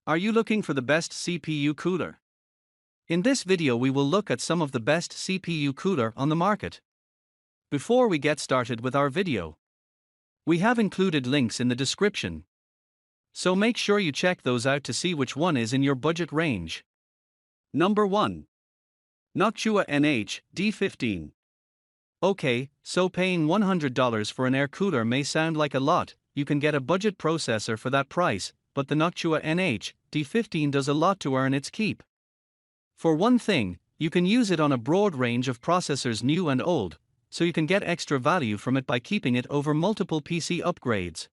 Are you looking for the best CPU cooler? In this video we will look at some of the best CPU cooler on the market. Before we get started with our video, we have included links in the description, so make sure you check those out to see which one is in your budget range. Number 1. Noctua NH-D15. Okay, so paying $100 for an air cooler may sound like a lot. You can get a budget processor for that price, but the Noctua NH-D15 does a lot to earn its keep. For one thing, you can use it on a broad range of processors new and old, so you can get extra value from it by keeping it over multiple PC upgrades.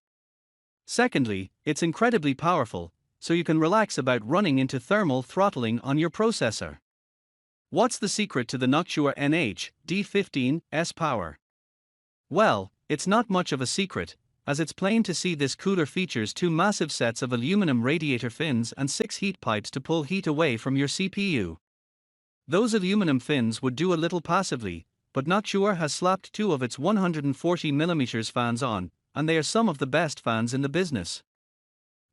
Secondly, it's incredibly powerful, so you can relax about running into thermal throttling on your processor. What's the secret to the Noctua NH-D15's power? Well, it's not much of a secret, as it's plain to see. This cooler features two massive sets of aluminum radiator fins and 6 heat pipes to pull heat away from your CPU. Those aluminum fins would do a little passively, but Noctua has slapped two of its 140mm fans on, and they are some of the best fans in the business.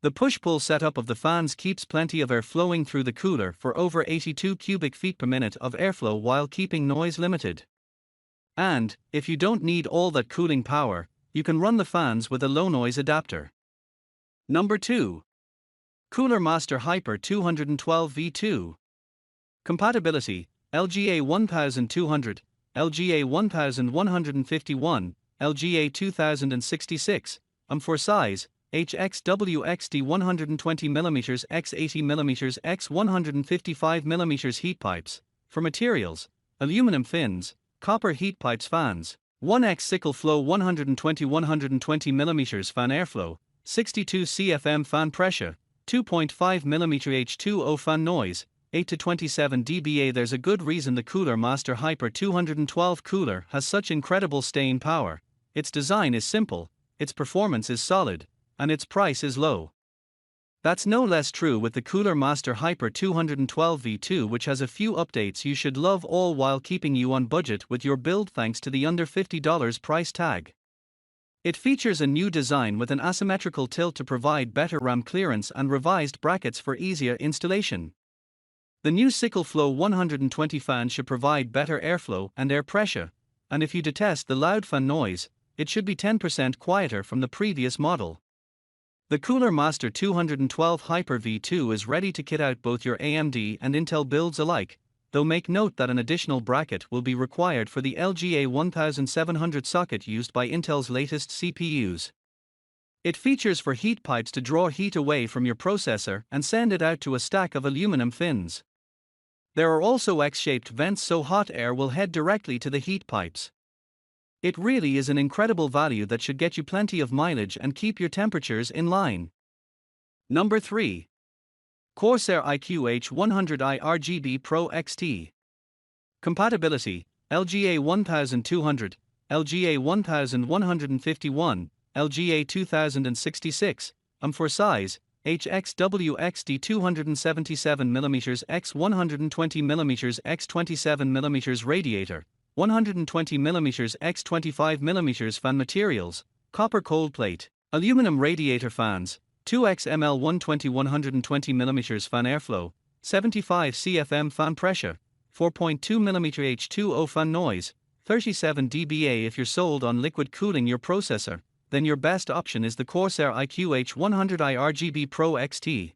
The push-pull setup of the fans keeps plenty of air flowing through the cooler for over 82 cubic feet per minute of airflow while keeping noise limited. And, if you don't need all that cooling power, you can run the fans with a low-noise adapter. Number 2. Cooler Master Hyper 212 V2. Compatibility: LGA 1200, LGA 1151, LGA 2066. For size, HXWXD 120mm x 80mm x 155mm heat pipes. For materials, aluminum fins, copper heat pipes. Fans: 1x Sickle Flow 120-120mm fan airflow, 62 CFM fan pressure, 2.5mm H2O fan noise, 8 to 27 dBA. There's a good reason the Cooler Master Hyper 212 cooler has such incredible staying power. Its design is simple, its performance is solid, and its price is low. That's no less true with the Cooler Master Hyper 212 V2, which has a few updates you should love, all while keeping you on budget with your build thanks to the under $50 price tag. It features a new design with an asymmetrical tilt to provide better RAM clearance and revised brackets for easier installation. The new Sickle Flow 120 fan should provide better airflow and air pressure, and if you detest the loud fan noise, it should be 10% quieter from the previous model. The Cooler Master 212 Hyper V2 is ready to kit out both your AMD and Intel builds alike, though make note that an additional bracket will be required for the LGA 1700 socket used by Intel's latest CPUs. It features 4 heat pipes to draw heat away from your processor and send it out to a stack of aluminum fins. There are also X-shaped vents so hot air will head directly to the heat pipes. It really is an incredible value that should get you plenty of mileage and keep your temperatures in line. Number 3. Corsair iCue H100i RGB Pro XT. Compatibility: LGA 1200, LGA 1151, LGA 2066. For size, HXWXD 277mm x 120mm x 27mm radiator, 120mm x 25mm fan. Materials: copper cold plate, aluminum radiator fans, 2x ML 120-120mm fan airflow, 75 CFM fan pressure, 4.2mm H2O fan noise, 37 dBA. If you're sold on liquid cooling your processor, then your best option is the Corsair iCue H100i RGB Pro XT.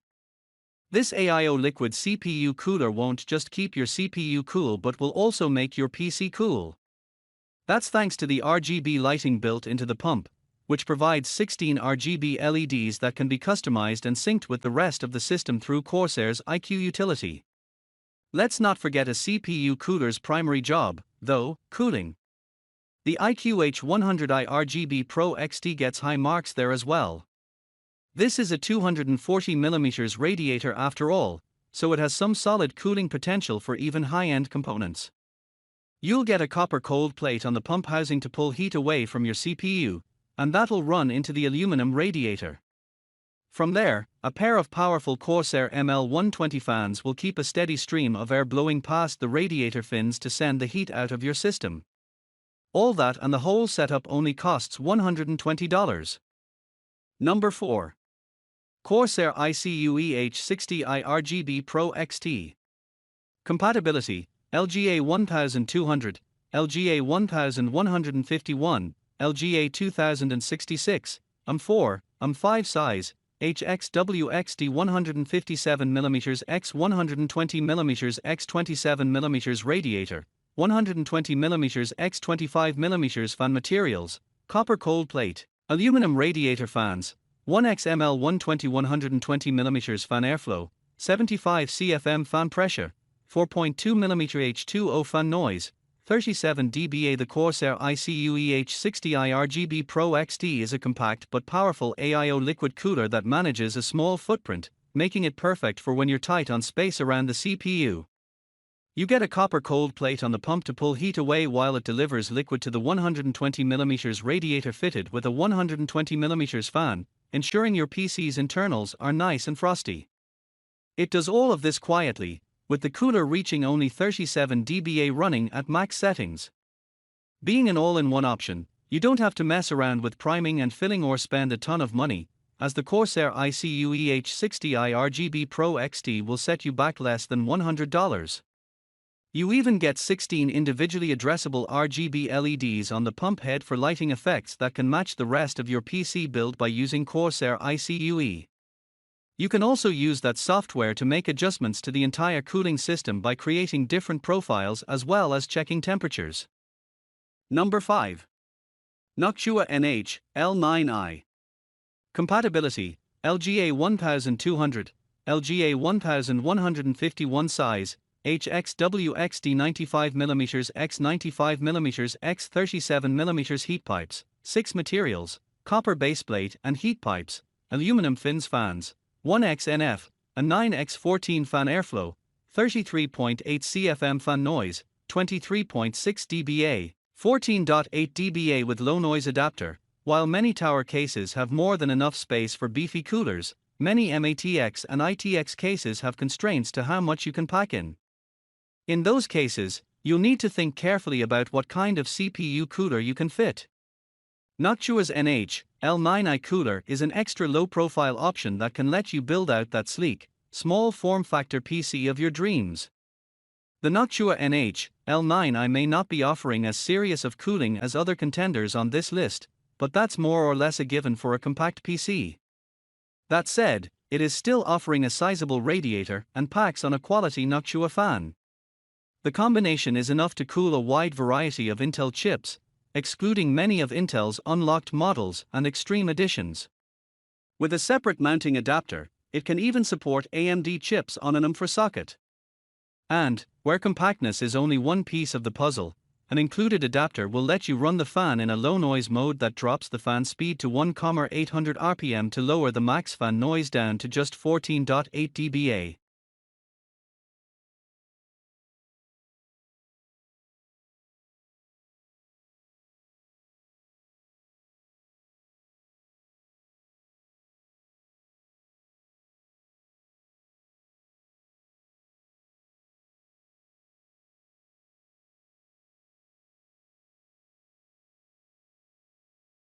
This AIO liquid CPU cooler won't just keep your CPU cool but will also make your PC cool. That's thanks to the RGB lighting built into the pump, which provides 16 RGB LEDs that can be customized and synced with the rest of the system through Corsair's iCue utility. Let's not forget a CPU cooler's primary job, though: cooling. The iCue H100i RGB Pro XT gets high marks there as well. This is a 240mm radiator after all, so it has some solid cooling potential for even high-end components. You'll get a copper cold plate on the pump housing to pull heat away from your CPU, and that'll run into the aluminum radiator. From there, a pair of powerful Corsair ML120 fans will keep a steady stream of air blowing past the radiator fins to send the heat out of your system. All that and the whole setup only costs $120. Number 4. Corsair iCue H60i RGB Pro XT. Compatibility: LGA 1200, LGA 1151, LGA 2066, M4, M5 size, HXWXD 157mm x 120mm x 27mm radiator, 120mm x 25mm fan materials, copper cold plate, aluminum radiator fans, 1XML 120mm fan airflow, 75 CFM fan pressure, 4.2mm H2O fan noise, 37 dBA. The Corsair iCue H60i RGB Pro XT is a compact but powerful AIO liquid cooler that manages a small footprint, making it perfect for when you're tight on space around the CPU. You get a copper cold plate on the pump to pull heat away while it delivers liquid to the 120mm radiator fitted with a 120mm fan, ensuring your PC's internals are nice and frosty. It does all of this quietly, with the cooler reaching only 37 dBA running at max settings. Being an all-in-one option, you don't have to mess around with priming and filling or spend a ton of money, as the Corsair iCue H60i RGB Pro XT will set you back less than $100. You even get 16 individually addressable RGB LEDs on the pump head for lighting effects that can match the rest of your PC build by using Corsair iCue. You can also use that software to make adjustments to the entire cooling system by creating different profiles as well as checking temperatures. Number 5. Noctua NH-L9i. Compatibility: LGA 1200, LGA 1151 size, HXWXD 95mm x 95mm x 37mm heat pipes, 6 materials, copper baseplate and heat pipes, aluminum fins fans, 1XNF, a 9x14 fan airflow, 33.8 CFM fan noise, 23.6 dBA, 14.8 dBA with low noise adapter. While many tower cases have more than enough space for beefy coolers, many MATX and ITX cases have constraints to how much you can pack in. In those cases, you'll need to think carefully about what kind of CPU cooler you can fit. Noctua's NH-L9i cooler is an extra low-profile option that can let you build out that sleek, small form-factor PC of your dreams. The Noctua NH-L9i may not be offering as serious of cooling as other contenders on this list, but that's more or less a given for a compact PC. That said, it is still offering a sizable radiator and packs on a quality Noctua fan. The combination is enough to cool a wide variety of Intel chips, excluding many of Intel's unlocked models and extreme editions. With a separate mounting adapter, it can even support AMD chips on an M4 socket. And, where compactness is only one piece of the puzzle, an included adapter will let you run the fan in a low noise mode that drops the fan speed to 1,800 RPM to lower the max fan noise down to just 14.8 dBA.